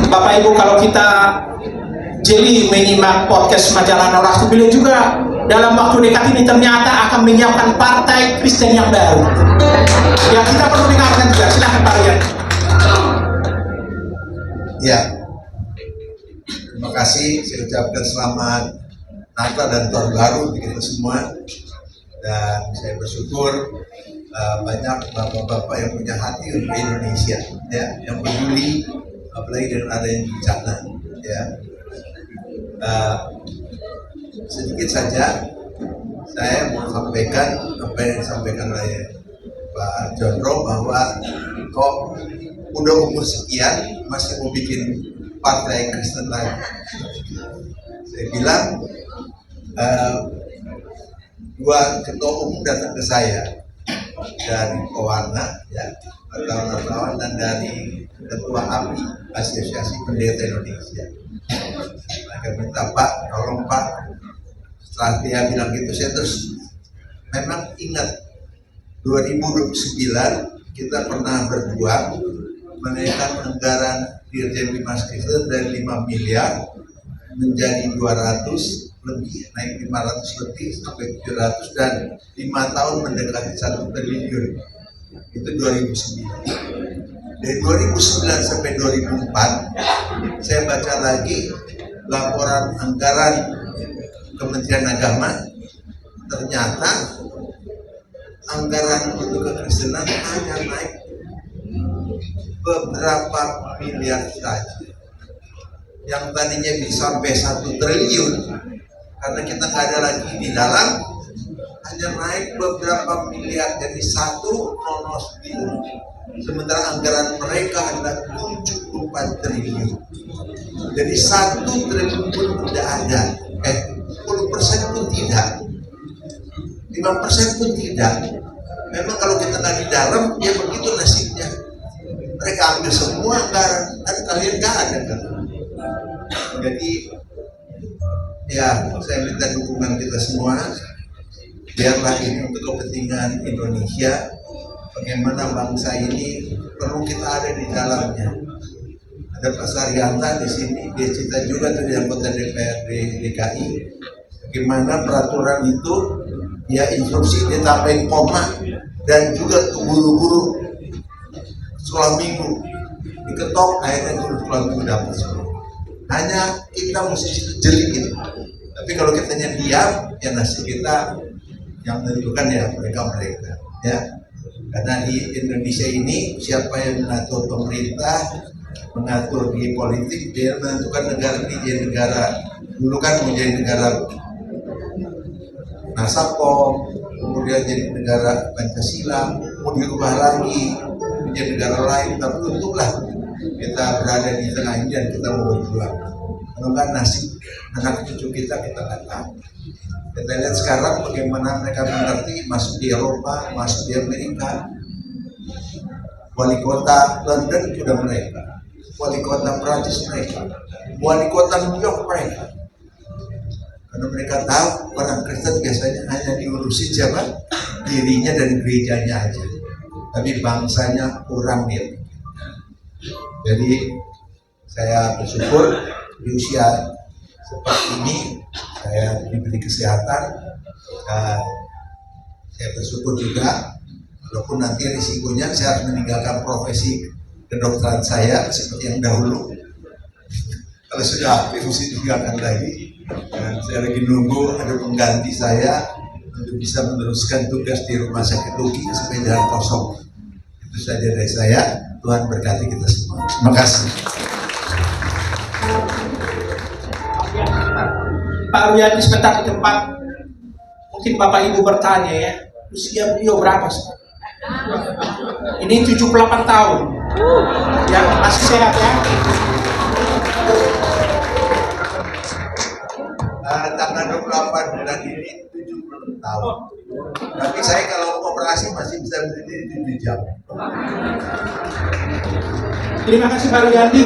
Bapak Ibu, kalau kita jeli menyimak podcast majalah Noras, beliau juga dalam waktu dekat ini ternyata akan menyiapkan partai Kristen yang baru. Ya, kita perlu dengarkan juga. Silahkan Pak Rian. Ya, terima kasih. Saya ucapkan selamat Natal dan Tahun Baru untuk kita semua. Dan saya bersyukur banyak bapak-bapak yang punya hati untuk Indonesia, ya, yang peduli, apalagi dengan adanya bencana, ya. Sedikit saja saya mau sampaikan apa yang disampaikan oleh Pak Jondro, bahwa kok udah umur sekian masih mau bikin partai Kristen lagi. Saya bilang dua ketua umum datang ke saya dari Pewarna, ya, wartawan dan dari ketua API, Asosiasi Pendeta Indonesia. Mereka minta, Pak, tolong Pak. Setelah dia bilang gitu, saya terus memang ingat 2029 kita pernah berjuang menaikkan anggaran Dirjen Bimas Kristen dari 5 miliar menjadi 200 lebih, naik 500 lebih sampai 700, dan 5 tahun mendekati 1 triliun. Itu 2009. Dari 2009 sampai 2004 saya baca lagi laporan anggaran Kementerian Agama, ternyata anggaran untuk kekristenan hanya naik beberapa miliar saja. Yang tadinya bisa sampai 1 triliun, karena kita nggak ada lagi di dalam, hanya naik beberapa miliar, jadi 1,09. Sementara anggaran mereka adalah 74 triliun. Jadi 1 triliun pun tidak ada. 10% pun tidak. 5% pun tidak. Memang kalau kita nggak di dalam, ya begitu nasibnya. Mereka ambil semua anggaran, kan kalian nggak ada kan. Jadi ya, saya minta dukungan kita semua, biarlah ini untuk kepentingan Indonesia. Bagaimana bangsa ini perlu kita ada di dalamnya. Ada Pak Saryanta di sini, dia cita juga tuh di anggota DPRD DKI. Bagaimana peraturan itu dia instruksi, dia tambahin koma, dan juga tuh guru-guru sekolah minggu diketok, akhirnya guru sekolah minggu dapat semua. Hanya kita mesti jeliin. Tapi kalau kita diam, ya nasib kita yang menentukan ya mereka, ya. Karena di Indonesia ini siapa yang mengatur pemerintah, mengatur di politik, dia menentukan negara ini jadi negara. Dulu kan menjadi negara Nasabkom, kemudian jadi negara Pancasila, mau dirubah lagi menjadi negara lain. Tapi untunglah kita berada di tengah ini dan kita mau berjuang. Kalau nggak, nasib anak cucu kita nggak tahu. Kita lihat sekarang bagaimana mereka mengerti, masuk di Eropa, masuk di Amerika. Wali kota London sudah mereka, wali kota Prancis mereka, wali kota New York mereka. Karena mereka tahu orang Kristen biasanya hanya diurusi siapa? Dirinya dan gerejanya aja. Tapi bangsanya kurang dia. Jadi saya bersyukur di usia seperti ini saya diberi kesehatan. Saya bersyukur juga, walaupun nanti risikonya saya harus meninggalkan profesi kedokteran saya seperti yang dahulu. Kalau sudah aktif ditinggalkan lagi. Dan saya lagi nunggu ada pengganti saya untuk bisa meneruskan tugas di Rumah Sakit Uki supaya jangan kosong. Itu saja dari saya. Tuhan berkati kita semua. Terima kasih. Pak Ruyadi sebentar di tempat. Mungkin Bapak Ibu bertanya ya, usia beliau berapa sih? Ini 78 tahun. Ya, masih sehat ya. Tanggal 28 bulan ini 70 tahun. Tapi saya kalau operasi masih bisa berdiri 7 jam. Terima kasih Pak Ruyadi.